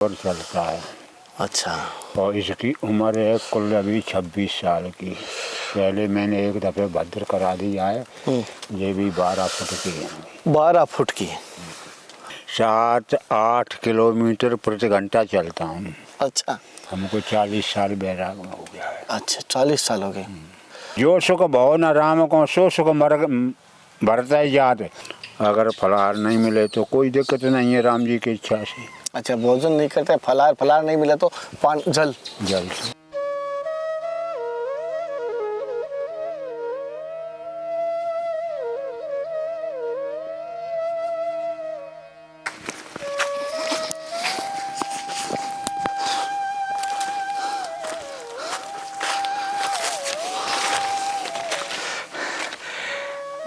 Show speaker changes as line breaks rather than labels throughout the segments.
और चलता है।
अच्छा।
और इसकी उम्र है कुल अभी 26 साल की। पहले मैंने एक दफ़े भद्र करा दिया है, ये भी 12 फुट की है।
12 फुट की।
7-8 किलोमीटर प्रति घंटा चलता हूँ।
अच्छा।
हमको 40 साल बैराग में हो गया है।
अच्छा, 40 साल हो गए।
जो सुख भव न राम को सो सुख भरता ही जात। अगर फलाहार नहीं मिले तो कोई दिक्कत नहीं है, राम जी की इच्छा से।
अच्छा, भोजन नहीं करते, फलाहार नहीं मिला तो पानी जल
से।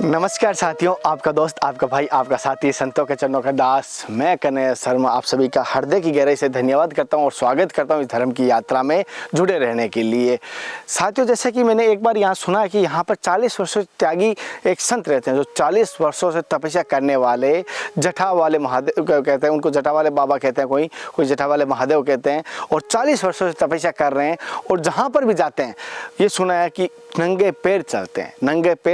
नमस्कार साथियों, आपका दोस्त, आपका भाई, आपका साथी, संतों के चरणों का दास, मैं कन्हैया शर्मा आप सभी का हृदय की गहराई से धन्यवाद करता हूं और स्वागत करता हूं इस धर्म की यात्रा में जुड़े रहने के लिए। साथियों, जैसे कि मैंने एक बार यहाँ सुना कि यहाँ पर 40 वर्षों से त्यागी एक संत रहते हैं, जो 40 वर्षों से तपस्या करने वाले जटा वाले महादेव कहते हैं, उनको जटा वाले बाबा कहते हैं, कोई जटा वाले महादेव कहते हैं, और 40 वर्षों से तपस्या कर रहे हैं। और जहाँ पर भी जाते हैं ये सुना है कि नंगे पैर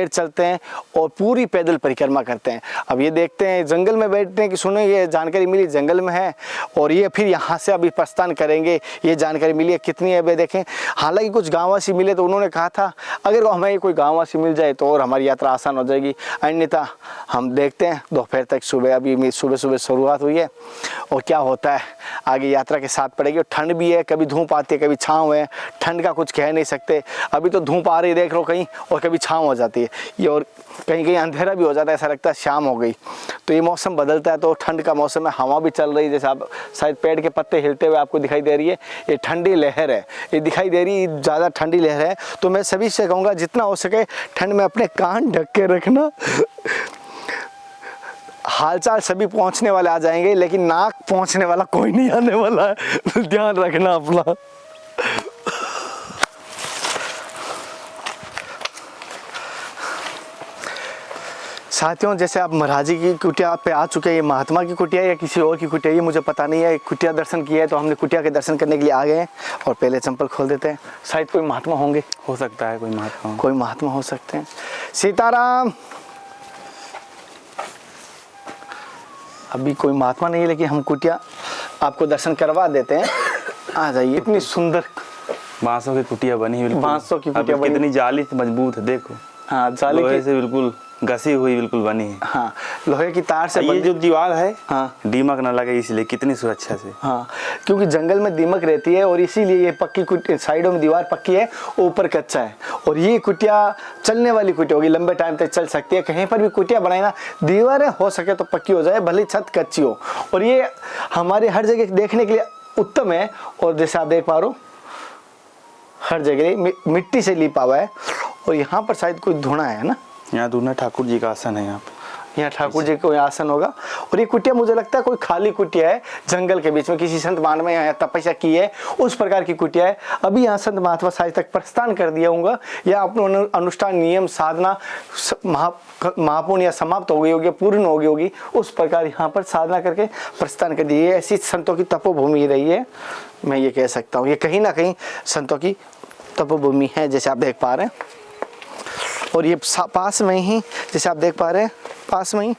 चलते हैं और पूरी पैदल परिक्रमा करते हैं। अब ये देखते हैं जंगल में बैठते हैं कि सुने ये जानकारी मिली जंगल में है, और ये फिर यहाँ से अभी प्रस्थान करेंगे, ये जानकारी मिली है कितनी है वे देखें। हालांकि कुछ गाँववासी मिले तो उन्होंने कहा था अगर हमें कोई गाँववासी मिल जाए तो और हमारी यात्रा आसान हो जाएगी, अन्यथा हम देखते हैं दोपहर तक। सुबह अभी सुबह शुरुआत हुई है और क्या होता है आगे यात्रा के साथ पड़ेगी। और ठंड भी है, कभी धूप आती है, कभी छाँव है, ठंड का कुछ कह नहीं सकते। अभी तो धूप आ रही देख लो कहीं, और कभी छाँव हो जाती है ये, और कहीं कहीं अंधेरा भी हो जाता है, ऐसा लगता है शाम हो गई। तो ये मौसम बदलता है, तो ठंड का मौसम है, हवा भी चल रही है, जैसे आप शायद पेड़ के पत्ते हिलते हुए आपको दिखाई दे रही है, ये ठंडी लहर है, ये दिखाई दे रही है, ज़्यादा ठंडी लहर है। तो मैं सभी से कहूँगा जितना हो सके ठंड में अपने कान ढक के रखना। हालचाल सभी पहुँचने वाले आ जाएंगे, लेकिन नाक पहुँचने वाला कोई नहीं आने वाला है, ध्यान रखना अपना। साथियों, जैसे आप महाराजी की कुटिया पे आ चुके हैं, ये महात्मा की कुटिया या किसी और की कुटिया ये मुझे पता नहीं है। कुटिया दर्शन किया है तो हमने कुटिया के दर्शन करने के लिए आ गए हैं, और पहले चंपल खोल देते हैं। शायद कोई महात्मा होंगे,
हो सकता है कोई महात्मा
हो सकते हैं। सीताराम। अभी कोई महात्मा नहीं है, लेकिन हम कुटिया आपको दर्शन करवा देते हैं, आ जाइए। इतनी सुंदर
बांसों की कुटिया बनी हुई,
बांसों की कुटिया बनी,
कितनी जाली से मजबूत है, देखो।
हाँ, जाली
से बिल्कुल घसी हुई बिल्कुल बनी है।
हाँ, लोहे की तार से
ये जो दीवार है,
हाँ,
दीमक ना लगे इसलिए कितनी सुरक्षा से।
हाँ, क्योंकि जंगल में दीमक रहती है, और इसीलिए ये पक्की साइडों में दीवार पक्की है, ऊपर कच्चा है। और ये कुटिया चलने वाली कुटिया होगी, लंबे टाइम तक चल सकती है। कहीं पर भी कुटिया बनाए ना, दीवारें हो सके तो पक्की हो जाए, भले छत कच्ची हो। और ये हमारे हर जगह देखने के लिए उत्तम है। और जैसे आप देख पा रहे हो हर जगह मिट्टी से लिपा हुआ है, और यहाँ पर शायद कोई धुना है ना,
यहाँ दूना ठाकुर जी का आसन है,
यहाँ ठाकुर जी का आसन होगा। और ये कुटिया मुझे लगता है कोई खाली कुटिया है, जंगल के बीच में किसी संत महात्मा में यहाँ तपस्या की है, उस प्रकार की कुटिया है। अभी यहाँ संत महात्मा शायद तक प्रस्थान कर दिया होगा, या अपने अनुष्ठान नियम साधना महापूर्ण या समाप्त हो गई होगी, पूर्ण हो गई होगी, उस प्रकार यहाँ पर साधना करके प्रस्थान कर दी है। ऐसी संतों की तपोभूमि रही है, मैं ये कह सकता हूँ। ये कहीं ना कहीं संतों की तपोभूमि है, जैसे आप देख पा रहे हैं। और ये पास में ही, जैसे आप देख पा रहे हैं, पास में ही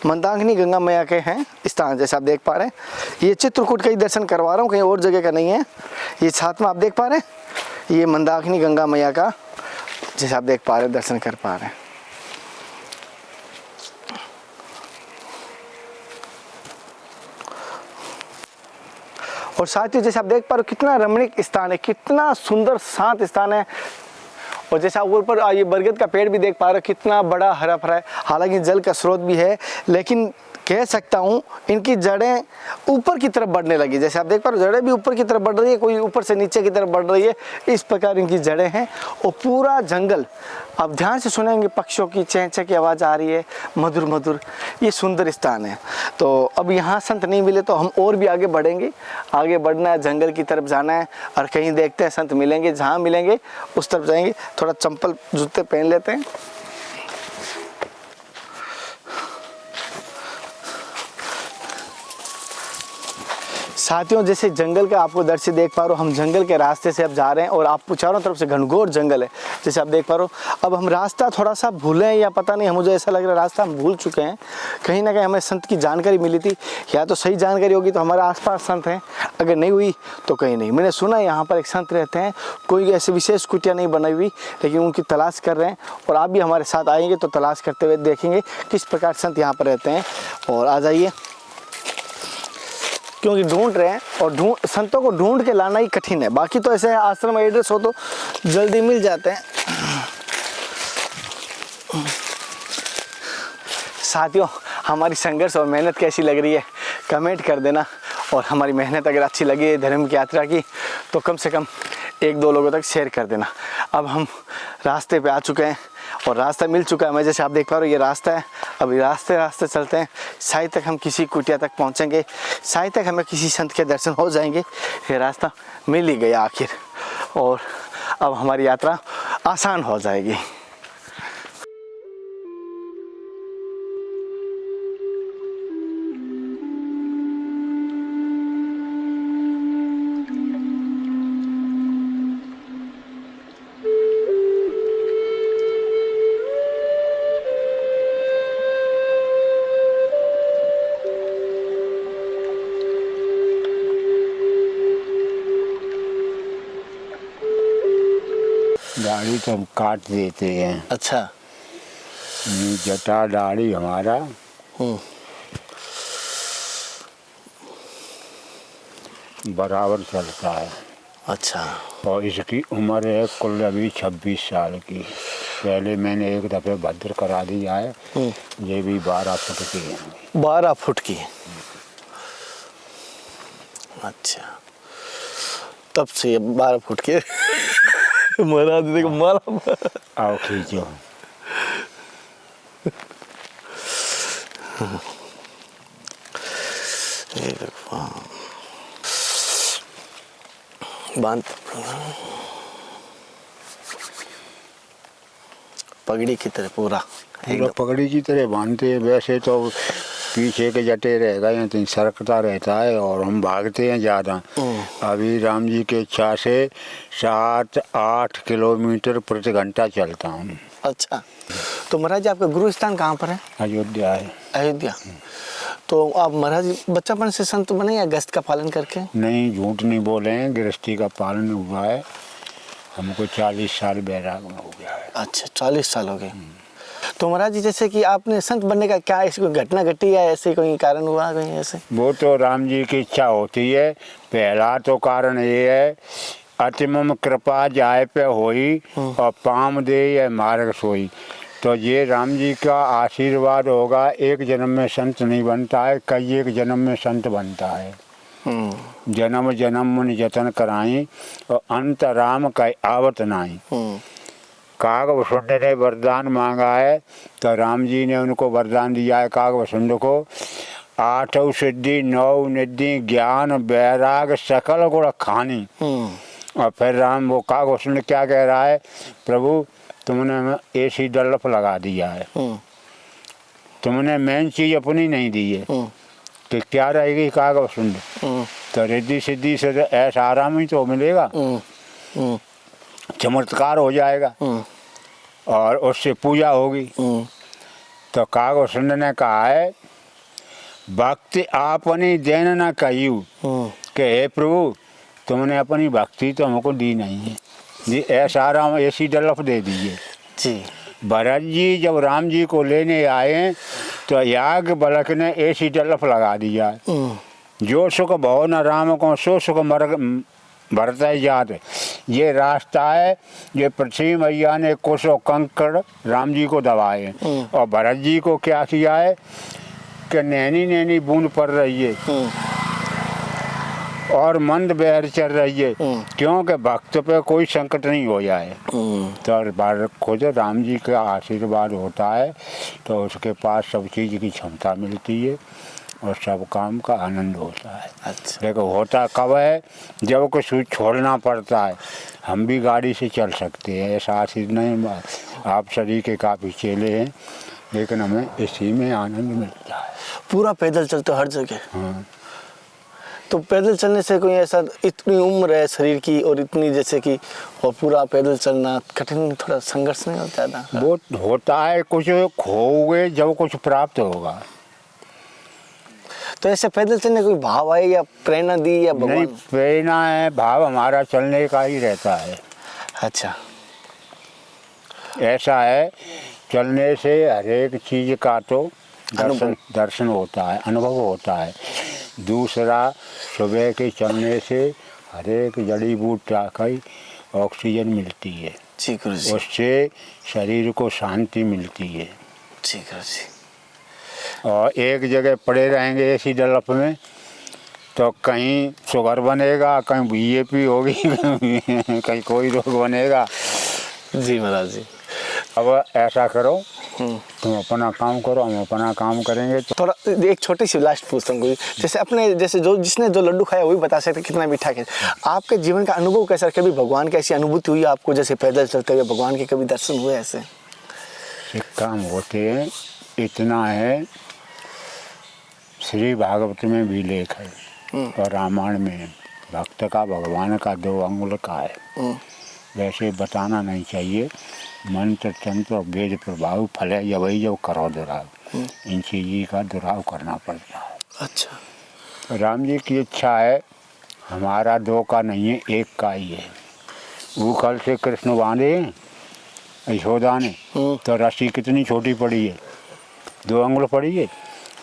मंदाकिनी गंगा मैया के हैं स्थान, जैसे आप देख पा रहे हैं। ये चित्रकूट का ही दर्शन करवा रहा हूँ, कहीं और जगह का नहीं है। ये साथ में आप देख पा रहे हैं, ये मंदाकिनी गंगा मैया का, जैसे आप देख पा रहे हैं, दर्शन कर पा रहे हैं। और साथ ही जैसे आप देख पा रहे हो कितना रमणीक स्थान है, कितना सुंदर शांत स्थान है। और जैसा ऊपर ये बरगद का पेड़ भी देख पा रहे हो, कितना बड़ा हरा भरा है। हालांकि जल का स्रोत भी है, लेकिन कह सकता हूँ इनकी जड़ें ऊपर की तरफ बढ़ने लगी। जैसे आप देख पा रहे हो जड़ें भी ऊपर की तरफ बढ़ रही है, कोई ऊपर से नीचे की तरफ बढ़ रही है, इस प्रकार इनकी जड़ें हैं। और पूरा जंगल आप ध्यान से सुनेंगे, पक्षियों की चहचह की आवाज़ आ रही है, मधुर मधुर। ये सुंदर स्थान है। तो अब यहाँ संत नहीं मिले तो हम और भी आगे बढ़ेंगे, आगे बढ़ना है, जंगल की तरफ जाना है, और कहीं देखते हैं संत मिलेंगे, जहाँ मिलेंगे उस तरफ जाएंगे। थोड़ा चंपल जूते पहन लेते हैं। साथियों, जैसे जंगल का आपको दृश्य देख पा रहे हो, हम जंगल के रास्ते से अब जा रहे हैं और आप चारों तरफ से घनघोर जंगल है जैसे आप देख पा रहे हो। अब हम रास्ता थोड़ा सा भूले हैं या पता नहीं, मुझे ऐसा लग रहा है रास्ता हम भूल चुके हैं। कहीं ना कहीं हमें संत की जानकारी मिली थी, या तो सही जानकारी होगी तो हमारे आसपास संत हैं, अगर नहीं हुई तो कहीं नहीं। मैंने सुना है यहाँ पर एक संत रहते हैं, कोई ऐसी विशेष कुटिया नहीं बनाई हुई, लेकिन उनकी तलाश कर रहे हैं और आप भी हमारे साथ आएंगे तो तलाश करते हुए देखेंगे किस प्रकार संत यहाँ पर रहते हैं। और आ जाइए, क्योंकि ढूंढ रहे हैं और संतों को ढूंढ के लाना ही कठिन है। बाकी तो ऐसे आश्रम एड्रेस हो तो जल्दी मिल जाते हैं। साथियों, हमारी संघर्ष और मेहनत कैसी लग रही है कमेंट कर देना, और हमारी मेहनत अगर अच्छी लगी है धर्म की यात्रा की तो कम से कम 1-2 लोगों तक शेयर कर देना। अब हम रास्ते पे आ चुके हैं और रास्ता मिल चुका है हमें, जैसे आप देख पा रहे हो ये रास्ता है। अभी रास्ते चलते हैं, शायद तक हम किसी कुटिया तक पहुंचेंगे, शायद तक हमें किसी संत के दर्शन हो जाएंगे। ये रास्ता मिल ही गया आखिर, और अब हमारी यात्रा आसान हो जाएगी।
दाढ़ी तो हम काट देते हैं।
अच्छा।
जटा दाढ़ी हमारा बराबर चलता है।
अच्छा।
और इसकी उम्र है कुल अभी 26 साल की। पहले मैंने एक दफ़े भद्र करा दिया है, ये भी 12 फुट की है।
12 फुट की। अच्छा, तब से 12 फुट के महाराज देखो मारा।
आओ खींचो।
बांध पगड़ी की तरह पूरा
पगड़ी की तरह बांधते हैं। वैसे तो पीछे के जटे रहेगा या तो सरकता रहता है और हम भागते हैं ज़्यादा। अभी राम जी के इच्छा से 7-8 किलोमीटर प्रति घंटा चलता हूँ।
अच्छा, तो महाराज आपका गुरु स्थान कहाँ पर है?
अयोध्या है।
अयोध्या। तो आप महाराज बच्चापन से संत बने या गस्त का पालन करके?
नहीं, झूठ नहीं बोले हैं, गृहस्थी का पालन हुआ है। हमको 40 साल बैराग में हो गया है।
अच्छा, 40 साल हो गए। तो महाराज जी, जैसे कि आपने संत बनने का क्या ऐसी कोई घटना घटी है, ऐसे कोई कारण हुआ कहीं ऐसे? वो
तो राम जी की इच्छा होती है। पहला तो कारण ये है, अतिमम कृपा जाय पे होई और पाम दे या मार्ग सोई। तो ये राम जी का आशीर्वाद होगा। एक जन्म में संत नहीं बनता है, कई एक जन्म में संत बनता है। जन्म जन्म मुनि जतन कराई और अंत राम का आवत नाई। कागभूषुंड ने वरदान मांगा है तो राम जी ने उनको वरदान दिया है कागभूषुंड को। 8 सिद्धि 9 निधि ज्ञान वैराग सकल गुण खानी। और फिर राम वो कागभूषुंड क्या कह रहा है, प्रभु तुमने ऐसी डल्लफ लगा दिया है, तुमने मेन चीज अपनी नहीं दी है, तो क्या रहेगी कागभूषुंड? तो रिद्धि सिद्धि से ऐसा आराम ही तो मिलेगा, चमत्कार हो जाएगा और उससे पूजा होगी। तो कागभूषुंड ने कहा है, भक्ति आपनी देन न कहियो कि हे प्रभु तुमने अपनी भक्ति तो हमको दी नहीं है, जी ऐसा आराम ऐसी डल्लफ दे दीजिए
जी।
भरत जी जब राम जी को लेने आए तो याग बलक ने ऐसी डल्लफ लगा दिया, जो सुख भव न राम को सो सुख भरत जात। ये रास्ता है, ये पृथ्वी मैया ने कुश और कंकड़ राम जी को दबाए और भरत जी को क्या किया है कि नैनी नैनी बूंद पड़ रही है और मंद बहर चल रही है, क्योंकि भक्त पे कोई संकट नहीं हो जाए। तो खुद राम जी का आशीर्वाद होता है तो उसके पास सब चीज़ की क्षमता मिलती है और सब काम का आनंद होता है।
अच्छा।
देखो होता कब है, जब कुछ छोड़ना पड़ता है। हम भी गाड़ी से चल सकते हैं, ऐसा आशीर्वाद नहीं। आप शरीर के काफ़ी चेले हैं, लेकिन हमें इसी में आनंद मिलता है।
पूरा पैदल चलते हर जगह?
हाँ।
तो पैदल चलने से कोई ऐसा, इतनी उम्र है शरीर की और इतनी जैसे कि, और पूरा पैदल चलना कठिन, थोड़ा संघर्ष नहीं होता है ना?
वो होता है, कुछ खोओगे जब कुछ प्राप्त होगा।
तो ऐसे पैदल चलने कोई भाव आए या प्रेरणा दी या
नहीं,
भगवान?
प्रेरणा है, भाव हमारा चलने का ही रहता है।
अच्छा,
ऐसा है, चलने से हर एक चीज़ का तो दर्शन होता है, अनुभव होता है। दूसरा, सुबह के चलने से हर एक जड़ी बूटी की ऑक्सीजन मिलती है,
जी गुरु जी,
उससे शरीर को शांति मिलती है।
जी गुरु जी।
और एक जगह पड़े रहेंगे ऐसी डलप में तो कहीं शुगर बनेगा, कहीं बीजेपी होगी, कहीं कोई रोग बनेगा।
जी महाराज जी।
अब ऐसा करो, तुम अपना काम करो, हम अपना काम करेंगे। तो
थोड़ा एक छोटी सी लास्ट पूछता हूँ, जैसे अपने जैसे जो जिसने जो लड्डू खाया वही बता सकते कितना मीठा है। आपके जीवन का अनुभव कैसा, कभी भगवान की ऐसी अनुभूति हुई आपको, जैसे पैदल चलते हुए भगवान के कभी दर्शन हुए ऐसे?
ये काम होते हैं, इतना है। श्री भागवत में भी लेख है और रामायण में भक्त का भगवान का 2 अंगुल का है। वैसे बताना नहीं चाहिए। मंत्र तंत्र और वेद प्रभाव फल है, जब वही जब करो दुराव, इन चीज़ का दुराव करना पड़ता है।
अच्छा,
राम जी की इच्छा है, हमारा 2 का नहीं है, 1 का ही है। वो कल से कृष्ण बांधे यशोदा ने, तो रस्सी कितनी छोटी पड़ी है, 2 अंगुल पड़ी है।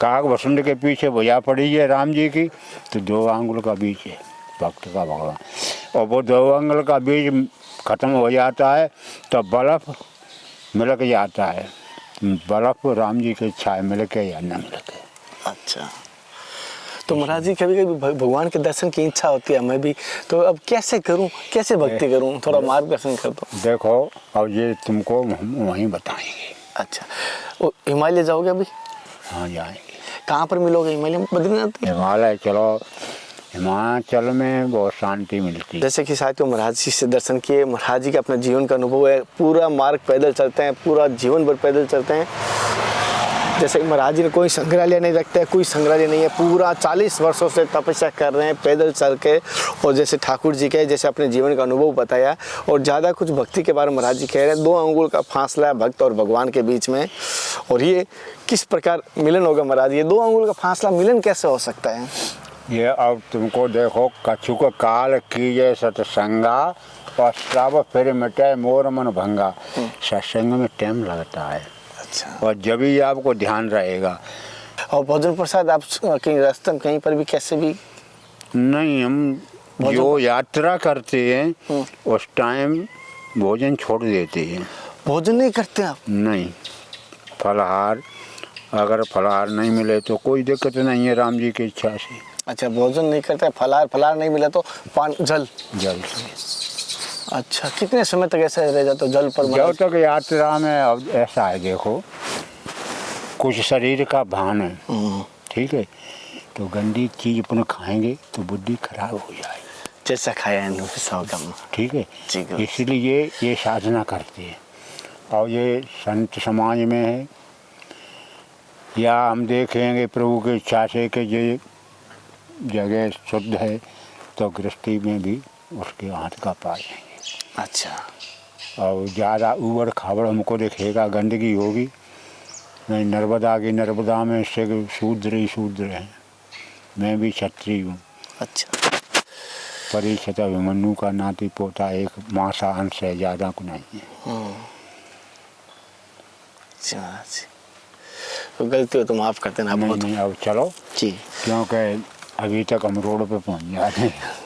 काग वसुंड के पीछे भुजा पड़ी है राम जी की, तो 2 अंगुल का बीच है भक्त का भगवान। और वो 2 अंगुल का बीच खत्म हो जाता है तो बर्फ मिलक जाता है। बर्फ राम जी की इच्छा है, मिलके या न मिलके।
अच्छा, तो महाराज जी कभी कभी भगवान के दर्शन की इच्छा होती है मैं भी, तो अब कैसे करूं, कैसे भक्ति करूं, थोड़ा मार्गदर्शन कर दो।
देखो, अब ये तुमको हम वहीं बताएंगे।
अच्छा, वो हिमालय जाओगे अभी?
हाँ, जाएंगे।
कहाँ पर मिलोगे हिमालय में? बद्रीनाथ?
हिमालय चलो, हिमाचल में बहुत शांति मिलती है।
जैसे कि साथियों महाराज जी से दर्शन किए, महाराज जी का अपना जीवन का अनुभव है, पूरा मार्ग पैदल चलते हैं, पूरा जीवन भर पैदल चलते हैं। जैसे महाराज जी ने कोई संग्रहालय नहीं रखते हैं, कोई संग्रहालय नहीं है, पूरा 40 वर्षों से तपस्या कर रहे हैं पैदल चल के। और जैसे ठाकुर जी के जैसे अपने जीवन का अनुभव बताया, और ज़्यादा कुछ भक्ति के बारे में महाराज जी कह रहे हैं। 2 अंगुल का फासला है भक्त और भगवान के बीच में, और ये किस प्रकार मिलन होगा महाराज? ये 2 अंगुल का फासला मिलन कैसे हो सकता है?
ये अब तुमको देखो, कछुक काल कीजे सत्संगा और सब फिर मिटे मोर मन भंगा। सत्संग में टाइम लगता है।
अच्छा,
और जब ही आपको ध्यान रहेगा।
और भोजन प्रसाद आप कहीं रास्ते में कहीं पर भी कैसे भी
नहीं, हम जो यात्रा करते हैं उस टाइम भोजन छोड़ देते हैं।
भोजन नहीं करते आप?
नहीं, फलाहार, अगर फलाहार नहीं मिले तो कोई दिक्कत नहीं है राम जी की इच्छा से।
अच्छा, भोजन नहीं करते, फलाहार नहीं मिला तो पानी जल
से।
अच्छा, कितने समय तक ऐसे रह जाते हो जल पर?
जब तक यात्रा में, अब ऐसा है देखो, कुछ शरीर का भान है, ठीक है, तो गंदी चीज अपन खाएंगे तो बुद्धि खराब हो जाएगी।
जैसा खाया है वैसा होगा,
ठीक है,
ठीक है।
इसलिए ये साधना करते हैं। और ये संत समाज में है, या हम देखेंगे प्रभु की इच्छा से कि ये जगह शुद्ध है तो गृहस्थी में भी उसके हाथ का पा जाएंगे।
अच्छा,
और ज़्यादा ऊबड़ खाबड़ हमको दिखेगा, गंदगी होगी। मैं नर्मदा में से शूद्र ही शूद्र हैं, मैं भी क्षत्रिय हूँ।
अच्छा,
परीक्षित अभिमन्यु का नाती पोता, एक मासा अंश है, ज़्यादा को नहीं है।
तो गलती हो तो माफ़ करते ना।
नहीं, अब चलो
जी,
क्योंकि अभी तक हम रोड पे पहुँच जा रहे हैं।